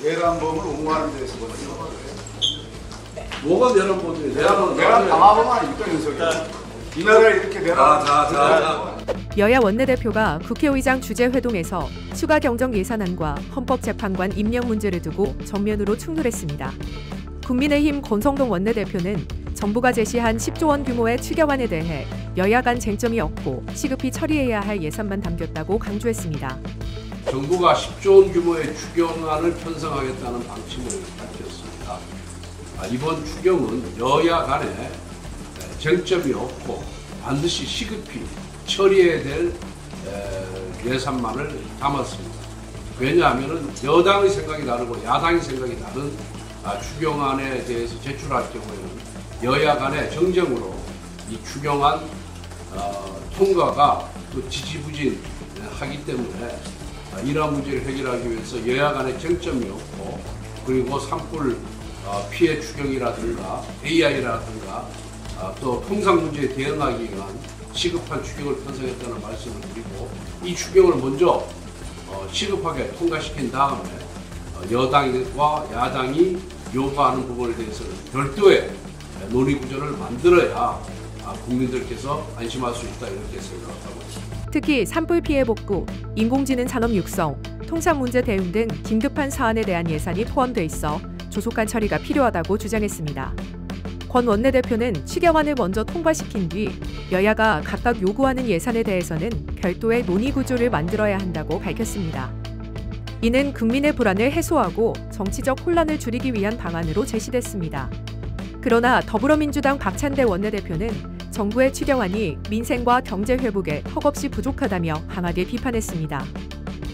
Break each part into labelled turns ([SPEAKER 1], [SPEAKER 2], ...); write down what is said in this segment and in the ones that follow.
[SPEAKER 1] 내란범을 옹호하는 데서 거든요.
[SPEAKER 2] 뭐가 내란범이에요?
[SPEAKER 1] 내란 방화범 아닙니까, 윤석열? 이 나라에 이렇게 내란.
[SPEAKER 3] 여야 원내대표가 국회의장 주재회동에서 추가 경정 예산안과 헌법재판관 임명 문제를 두고 정면으로 충돌했습니다. 국민의힘 권성동 원내대표는 정부가 제시한 10조 원 규모의 추경안에 대해 여야 간 쟁점이 없고 시급히 처리해야 할 예산만 담겼다고 강조했습니다.
[SPEAKER 2] 정부가 10조 원 규모의 추경안을 편성하겠다는 방침을 밝혔습니다. 이번 추경은 여야 간에 쟁점이 없고 반드시 시급히 처리해야 될 예산만을 담았습니다. 왜냐하면 여당의 생각이 다르고 야당의 생각이 다른 추경안에 대해서 제출할 경우에는 여야 간의 정쟁으로 이 추경안 통과가 또 지지부진하기 때문에 이러한 문제를 해결하기 위해서 여야 간의 쟁점이 없고 그리고 산불 피해 추경이라든가 AI라든가 또 통상 문제에 대응하기 위한 시급한 추경을 편성했다는 말씀을 드리고 이 추경을 먼저 시급하게 통과시킨 다음에 여당과 야당이 요구하는 부분에 대해서는 별도의 논의 구조를 만들어야 국민들께서 안심할 수 있다 이렇게 생각하고 있습니다.
[SPEAKER 3] 특히 산불 피해 복구, 인공지능 산업 육성, 통상 문제 대응 등 긴급한 사안에 대한 예산이 포함돼 있어 조속한 처리가 필요하다고 주장했습니다. 권 원내대표는 추경안을 먼저 통과시킨 뒤 여야가 각각 요구하는 예산에 대해서는 별도의 논의 구조를 만들어야 한다고 밝혔습니다. 이는 국민의 불안을 해소하고 정치적 혼란을 줄이기 위한 방안으로 제시됐습니다. 그러나 더불어민주당 박찬대 원내대표는 정부의 추경안이 민생과 경제 회복에 턱없이 부족하다며 강하게 비판했습니다.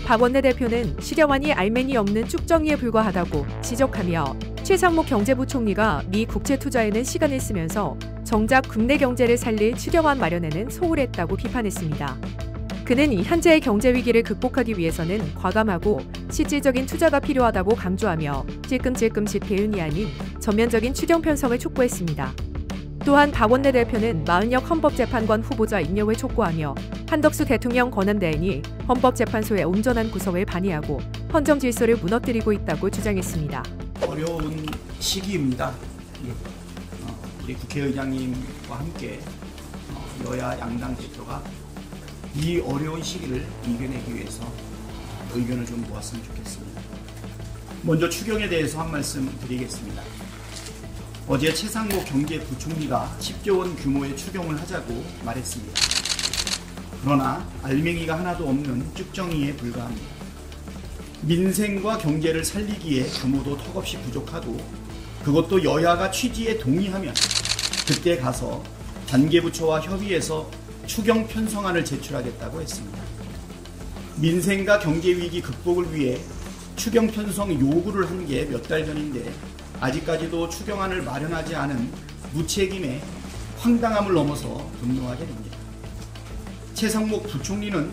[SPEAKER 3] 박 원내대표는 추경안이 알맹이 없는 쭉정이에 불과하다고 지적하며 최상목 경제부총리가 미 국채투자에는 시간을 쓰면서 정작 국내 경제를 살릴 추경안 마련에는 소홀했다고 비판했습니다. 그는 현재의 경제 위기를 극복하기 위해서는 과감하고 실질적인 투자가 필요하다고 강조하며 찔끔찔끔씩 대응이 아닌 전면적인 추경 편성을 촉구했습니다. 또한 박 원내대표는 마은혁 헌법재판관 후보자 임명을 촉구하며 한덕수 대통령 권한대행이 헌법재판소의 온전한 구성을 반의하고 헌정 질서를 무너뜨리고 있다고 주장했습니다.
[SPEAKER 4] 어려운 시기입니다. 우리 국회의장님과 함께 여야 양당 대표가 이 어려운 시기를 이겨내기 위해서 의견을 좀 모았으면 좋겠습니다. 먼저 추경에 대해서 한 말씀 드리겠습니다. 어제 최상목 경제부총리가 10조 원 규모의 추경을 하자고 말했습니다. 그러나 알맹이가 하나도 없는 쭉정이에 불과합니다. 민생과 경제를 살리기에 규모도 턱없이 부족하고 그것도 여야가 취지에 동의하면 그때 가서 단계부처와 협의해서 추경 편성안을 제출하겠다고 했습니다. 민생과 경제위기 극복을 위해 추경 편성 요구를 한 게 몇 달 전인데 아직까지도 추경안을 마련하지 않은 무책임의 황당함을 넘어서 분노하게 됩니다. 최상목 부총리는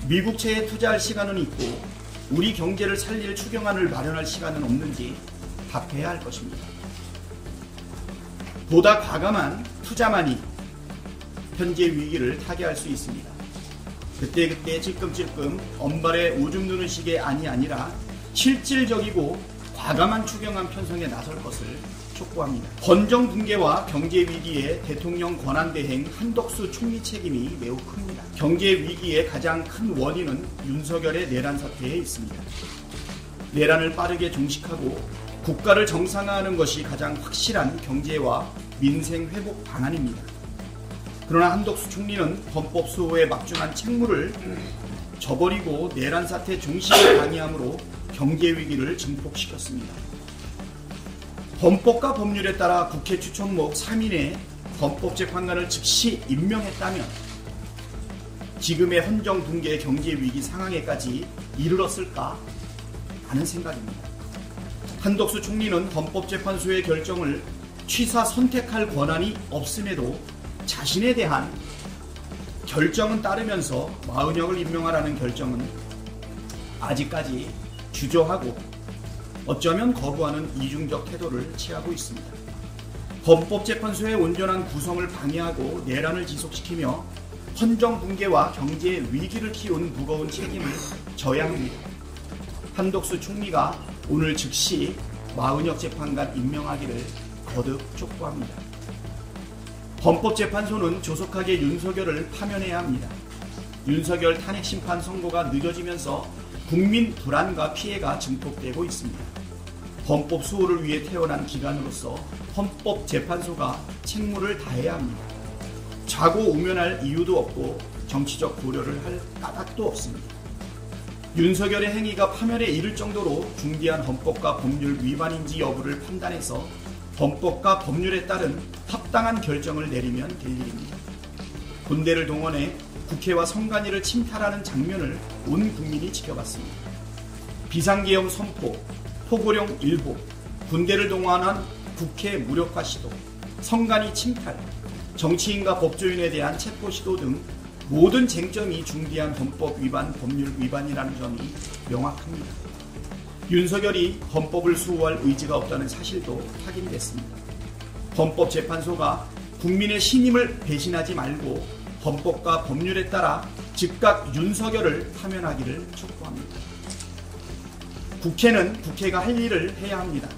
[SPEAKER 4] 미국채에 투자할 시간은 있고 우리 경제를 살릴 추경안을 마련할 시간은 없는지 답해야 할 것입니다. 보다 과감한 투자만이 현재 위기를 타개할 수 있습니다. 그때그때 찔끔찔끔 언발에 오줌 누는 식의 안이 아니라 실질적이고 과감한 추경안 편성에 나설 것을 촉구합니다. 건정 붕괴와 경제 위기에 대통령 권한대행 한덕수 총리 책임이 매우 큽니다. 경제 위기의 가장 큰 원인은 윤석열의 내란 사태에 있습니다. 내란을 빠르게 종식하고 국가를 정상화하는 것이 가장 확실한 경제와 민생 회복 방안입니다. 그러나 한덕수 총리는 헌법 수호에 막중한 책무를 저버리고 내란 사태 종식을 방해함으로 경제 위기를 증폭시켰습니다. 헌법과 법률에 따라 국회 추천목 3인의 헌법재판관을 즉시 임명했다면 지금의 헌정 붕괴 경제 위기 상황에까지 이르렀을까 하는 생각입니다. 한덕수 총리는 헌법재판소의 결정을 취사 선택할 권한이 없음에도 자신에 대한 결정은 따르면서 마은혁을 임명하라는 결정은 아직까지 주저하고 어쩌면 거부하는 이중적 태도를 취하고 있습니다. 헌법재판소의 온전한 구성을 방해하고 내란을 지속시키며 헌정 붕괴와 경제 위기를 키운 무거운 책임을 져야 합니다. 한덕수 총리가 오늘 즉시 마은혁 재판관 임명하기를 거듭 촉구합니다. 헌법재판소는 조속하게 윤석열을 파면해야 합니다. 윤석열 탄핵심판 선고가 늦어지면서 국민 불안과 피해가 증폭되고 있습니다. 헌법 수호를 위해 태어난 기관으로서 헌법재판소가 책무를 다해야 합니다. 좌고우면할 이유도 없고 정치적 고려를 할 까닭도 없습니다. 윤석열의 행위가 파면에 이를 정도로 중대한 헌법과 법률 위반인지 여부를 판단해서 헌법과 법률에 따른 합당한 결정을 내리면 될 일입니다. 군대를 동원해 국회와 선관위를 침탈하는 장면을 온 국민이 지켜봤습니다. 비상계엄 선포, 포고령 일부, 군대를 동원한 국회 무력화 시도, 선관위 침탈, 정치인과 법조인에 대한 체포 시도 등 모든 쟁점이 중대한 헌법 위반, 법률 위반이라는 점이 명확합니다. 윤석열이 헌법을 수호할 의지가 없다는 사실도 확인됐습니다. 헌법재판소가 국민의 신임을 배신하지 말고 헌법과 법률에 따라 즉각 윤석열을 파면하기를 촉구합니다. 국회는 국회가 할 일을 해야 합니다.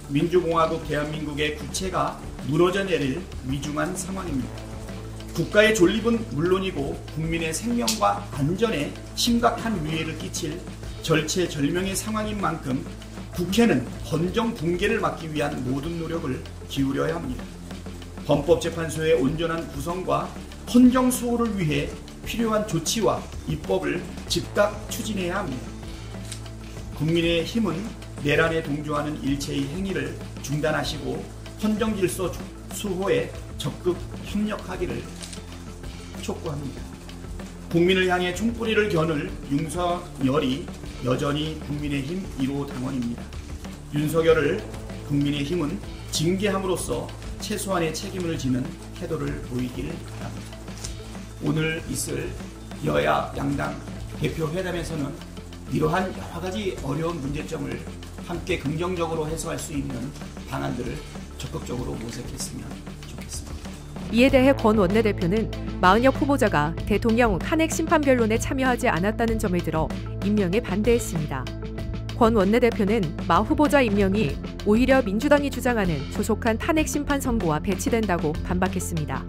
[SPEAKER 4] 민주공화국 대한민국의 국채가 무너져 내릴 위중한 상황입니다. 국가의 존립은 물론이고 국민의 생명과 안전에 심각한 위해를 끼칠 절체절명의 상황인 만큼 국회는 헌정 붕괴를 막기 위한 모든 노력을 기울여야 합니다. 헌법재판소의 온전한 구성과 헌정 수호를 위해 필요한 조치와 입법을 즉각 추진해야 합니다. 국민의 힘은 내란에 동조하는 일체의 행위를 중단하시고 헌정 질서 수호에 적극 협력하기를 촉구합니다. 국민을 향해 총뿌리를 겨눌 윤석열이 여전히 국민의힘 1호 당원입니다. 윤석열을 국민의힘은 징계함으로써 최소한의 책임을 지는 태도를 보이길 바랍니다. 오늘 있을 여야 양당 대표 회담에서는 이러한 여러 가지 어려운 문제점을 함께 긍정적으로 해소할 수 있는 방안들을 적극적으로 모색했으면 좋겠습니다.
[SPEAKER 3] 이에 대해 권 원내대표는 마은혁 후보자가 대통령 탄핵심판변론에 참여하지 않았다는 점을 들어 임명에 반대했습니다. 권 원내대표는 마 후보자 임명이 오히려 민주당이 주장하는 조속한 탄핵심판 선고와 배치된다고 반박했습니다.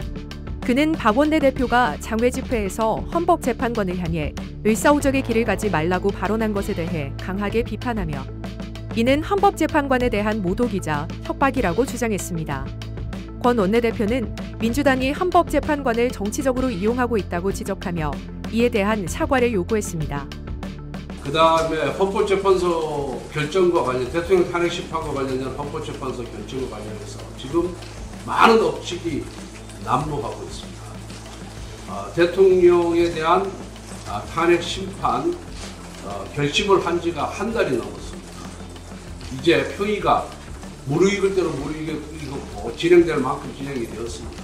[SPEAKER 3] 그는 박 원내대표가 장외 집회에서 헌법재판관을 향해 의사오적의 길을 가지 말라고 발언한 것에 대해 강하게 비판하며 이는 헌법재판관에 대한 모독이자 협박이라고 주장했습니다. 권 원내대표는 민주당이 헌법재판관을 정치적으로 이용하고 있다고 지적하며 이에 대한 사과를 요구했습니다.
[SPEAKER 2] 그 다음에 헌법재판소 결정과 관련, 대통령 탄핵심판과 관련된 헌법재판소 결정과 관련해서 지금 많은 억측이 난무하고 있습니다. 대통령에 대한 탄핵심판 결심을 한 지가 한 달이 넘었습니다. 이제 표의가 무르익을 대로 무르익었고 진행될 만큼 진행이 되었습니다.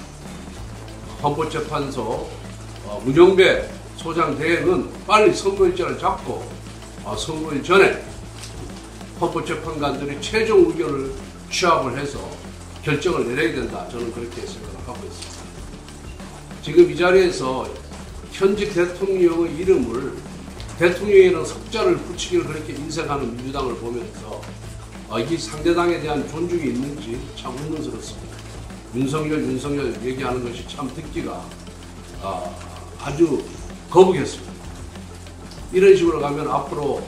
[SPEAKER 2] 헌법재판소 문영배 소장 대행은 빨리 선거일자를 잡고 선거일 전에 헌법재판관들이 최종 의견을 취합을 해서 결정을 내려야 된다. 저는 그렇게 생각을 하고 있습니다. 지금 이 자리에서 현직 대통령의 이름을 대통령이라는 석자를 붙이기를 그렇게 인색하는 민주당을 보면서 이 상대당에 대한 존중이 있는지 참 의문스럽습니다. 윤석열 얘기하는 것이 참 듣기가 아주 거북했습니다. 이런 식으로 가면 앞으로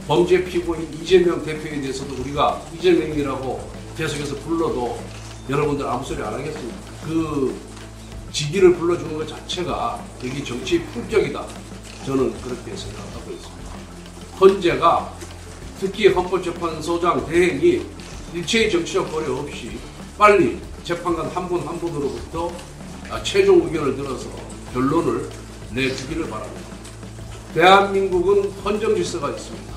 [SPEAKER 2] 범죄 피고인 이재명 대표에 대해서도 우리가 이재명이라고 계속해서 불러도 여러분들 아무 소리 안 하겠습니다. 그 직위를 불러주는 것 자체가 여기 정치 품격이다. 저는 그렇게 생각하고 있습니다. 헌재가 특히 헌법재판소장 대행이 일체의 정치적 고려 없이 빨리 재판관 한 분 한 분으로부터 최종 의견을 들어서 결론을 내주기를 바랍니다. 대한민국은 헌정 질서가 있습니다.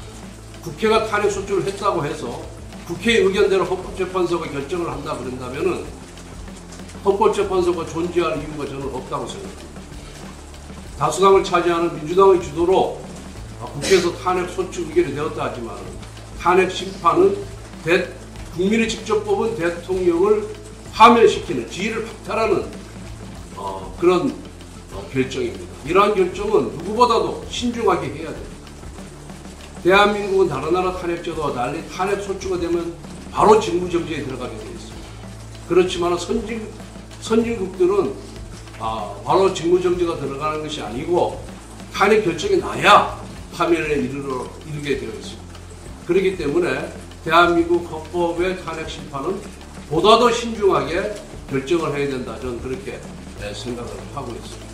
[SPEAKER 2] 국회가 탄핵 소추를 했다고 해서 국회의 의견대로 헌법재판소가 결정을 한다 그런다면은 헌법재판소가 존재할 이유가 저는 없다고 생각합니다. 다수당을 차지하는 민주당의 주도로 국회에서 탄핵 소추 의결이 되었다 하지만 탄핵 심판은 국민이 직접 뽑은 대통령을 파면시키는 지위를 박탈하는 그런 결정입니다. 이러한 결정은 누구보다도 신중하게 해야 됩니다. 대한민국은 다른 나라 탄핵제도와 달리 탄핵 소추가 되면 바로 직무정지에 들어가게 되어 있습니다. 그렇지만 선진국들은 바로 직무정지가 들어가는 것이 아니고 탄핵 결정이 나야 파면에 이르게 되어 있습니다. 그렇기 때문에 대한민국 헌법의 탄핵 심판은 보다 더 신중하게 결정을 해야 된다. 저는 그렇게 생각을 하고 있습니다.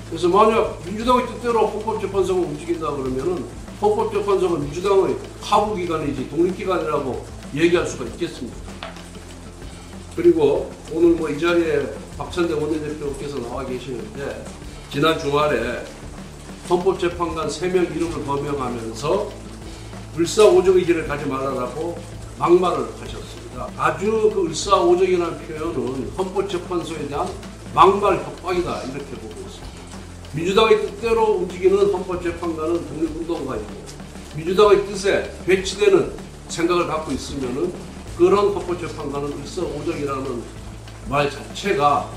[SPEAKER 2] 그래서 만약 민주당의 뜻대로 헌법재판소가 움직인다 그러면은 헌법재판소가 민주당의 하부기관이지 독립기관이라고 얘기할 수가 있겠습니다. 그리고 오늘 뭐 이 자리에 박찬대 원내대표께서 나와 계시는데 지난 주말에 헌법재판관 3명 이름을 거명하면서 을사오적의 길을 가지 말라라고 막말을 하셨습니다. 아주 그 을사오적이라는 표현은 헌법재판소에 대한 막말 협박이다 이렇게 보고 있습니다. 민주당의 뜻대로 움직이는 헌법재판관은 독립운동가이고 민주당의 뜻에 배치되는 생각을 갖고 있으면은 그런 헌법재판관은 을사오적이라는 말 자체가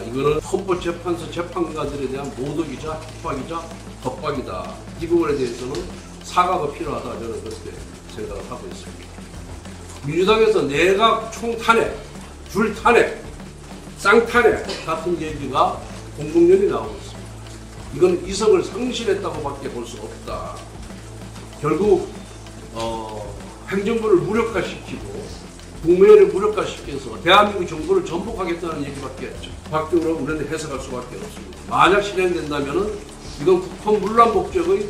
[SPEAKER 2] 이거는 헌법재판소 재판관들에 대한 모독이자 협박이자 겁박이다. 이 부분에 대해서는 사과가 필요하다. 저는 그렇게 생각을 하고 있습니다. 민주당에서 내각 총탄핵, 줄탄핵, 쌍탄핵 같은 얘기가 공공연히 나오고 있습니다. 이건 이성을 상실했다고밖에 볼 수 없다. 결국 행정부를 무력화시키고 국민을 무력화시켜서 대한민국 정부를 전복하겠다는 얘기밖에 밖으로 우리는 해석할 수밖에 없습니다. 만약 실행된다면은 이건 국헌 문란 목적의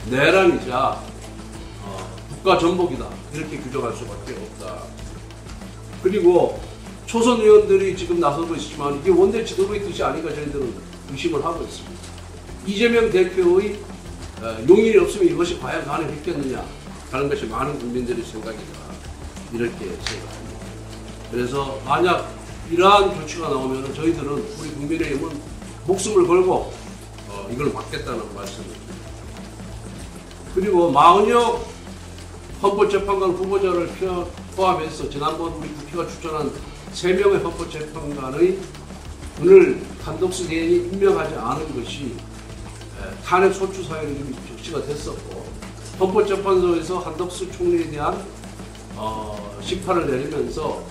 [SPEAKER 2] 내란이자 국가 전복이다 이렇게 규정할 수밖에 없다. 그리고 초선 의원들이 지금 나서고 있지만 이게 원내 지도부의 뜻이 아닌가 저희들은 의심을 하고 있습니다. 이재명 대표의 용인이 없으면 이것이 과연 가능했겠느냐 하는 것이 많은 국민들의 생각이다 이렇게 생각합니다. 그래서 만약 이러한 조치가 나오면 저희들은 우리 국민의힘은 목숨을 걸고 이걸 막겠다는 말씀을 드립니다. 그리고 마은혁 헌법재판관 후보자를 포함해서 지난번 우리 국회가 추천한 3명의 헌법재판관의 오늘 한덕수 대행이 임명하지 않은 것이 탄핵 소추 사유로 이미 적시가 됐었고 헌법재판소에서 한덕수 총리에 대한 심판을 내리면서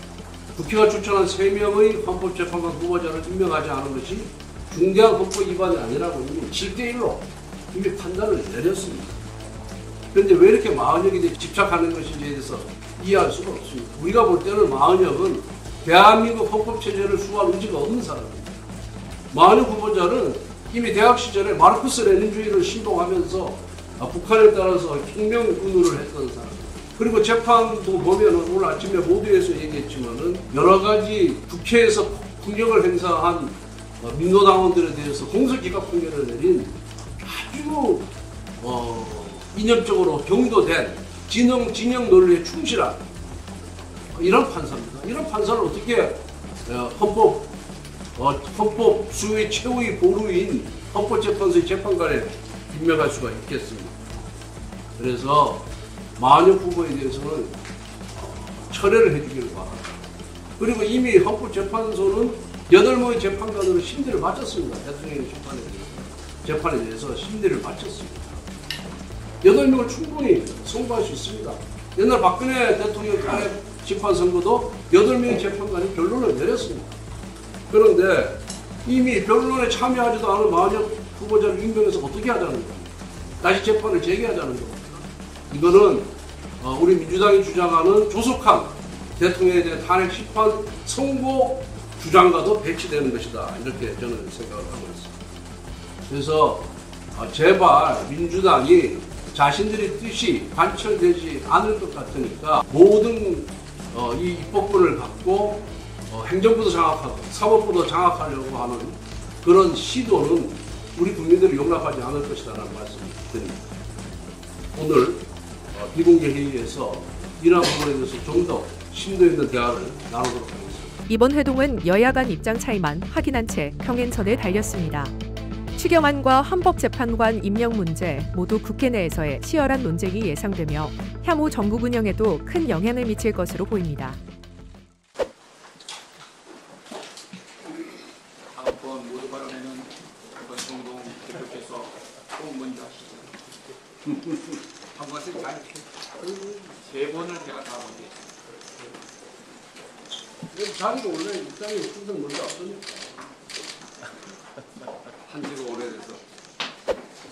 [SPEAKER 2] 국회가 추천한 3명의 헌법재판관 후보자를 임명하지 않은 것이 중대한 헌법 위반이 아니라고 이미 7대1로 이미 판단을 내렸습니다. 그런데 왜 이렇게 마은혁에 집착하는 것인지에 대해서 이해할 수가 없습니다. 우리가 볼 때는 마은혁은 대한민국 헌법체제를 수호할 의지가 없는 사람입니다. 마은혁 후보자는 이미 대학 시절에 마르크스 레닌주의를 신봉하면서 북한에 따라서 혁명운동을 했던 사람. 그리고 재판도 보면은 오늘 아침에 모두에서 얘기했지만은 여러 가지 국회에서 폭력을 행사한 민노당원들에 대해서 공소기각 판결을 내린 아주 이념적으로 경도된 진영 논리에 충실한 이런 판사입니다. 이런 판사를 어떻게 헌법 수의 최후의 보루인 헌법재판소의 재판관에 임명할 수가 있겠습니다. 그래서 마은혁 후보에 대해서는 철회를 해주기를 바랍니다. 그리고 이미 헌법재판소는 8명의 재판관으로 심리를 마쳤습니다. 대통령의 재판에 대해서 심리를 마쳤습니다. 8명을 충분히 선고할 수 있습니다. 옛날 박근혜 대통령 탄핵 심판 선고도 8명의 재판관이 결론을 내렸습니다. 그런데 이미 변론에 참여하지도 않은 마은혁 후보자를 임명해서 어떻게 하자는 겁니까? 다시 재판을 재개하자는 겁니다. 이거는 우리 민주당이 주장하는 조속한 대통령에 대한 탄핵 심판 선고 주장과도 배치되는 것이다. 이렇게 저는 생각을 하고 있습니다. 그래서 제발 민주당이 자신들의 뜻이 관철되지 않을 것 같으니까 모든 이 입법권을 갖고 행정부도 장악하고 사법부도 장악하려고 하는 그런 시도는 우리 국민들이 용납하지 않을 것이라는 말씀을 드립니다. 오늘 비공개 회의에서 이러한 부분에 대해서 좀 더 심도 있는 대화를 나누도록 하겠습니다.
[SPEAKER 3] 이번 회동은 여야 간 입장 차이만 확인한 채 평행선에 달렸습니다. 추경안과 헌법재판관 임명 문제 모두 국회 내에서의 치열한 논쟁이 예상되며 향후 정국 운영에도 큰 영향을 미칠 것으로 보입니다.
[SPEAKER 4] 다음번 모두 발언에는 권성동 대표께서 꼭 먼저 하시죠. 한국에서
[SPEAKER 2] 자리가 원래 일당이 항상 먼저 앞서니까.
[SPEAKER 1] 한지가 오래돼서.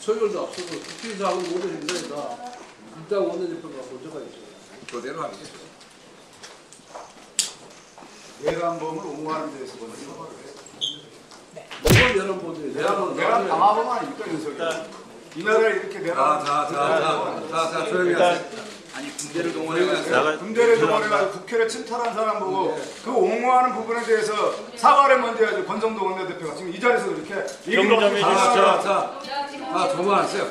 [SPEAKER 2] 서열도 앞서고 국회의사 하는 모든 행사에 다 일당 원내대표가 먼저가 있죠.
[SPEAKER 1] 그대로 하겠죠. 내란범을 옹호하는 데서 먼저 사과를 해.
[SPEAKER 2] 뭐가 내란 보지?
[SPEAKER 1] 내란 당하고만 하니까 윤석열. 이 나라를 이렇게 내란. 자, 조용히 하세요.
[SPEAKER 4] 아니 군대를
[SPEAKER 1] 동원해가지고 군대를 동원해가지고 국회를 침탈한 사람 보고 그 옹호하는 부분에 대해서 사과를 먼저 해야죠. 권성동 원내대표가 지금 이 자리에서 이렇게 얘기를
[SPEAKER 5] 좀 해주시죠.
[SPEAKER 1] 자, 그만하세요.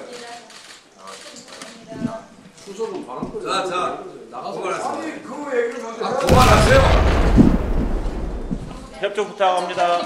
[SPEAKER 2] 수석은 바람거리.
[SPEAKER 1] 자,
[SPEAKER 2] 나가서
[SPEAKER 1] 그만하세요. 아니 그 얘기를 먼저 해야죠.
[SPEAKER 5] 그만하세요. 협조 부탁합니다.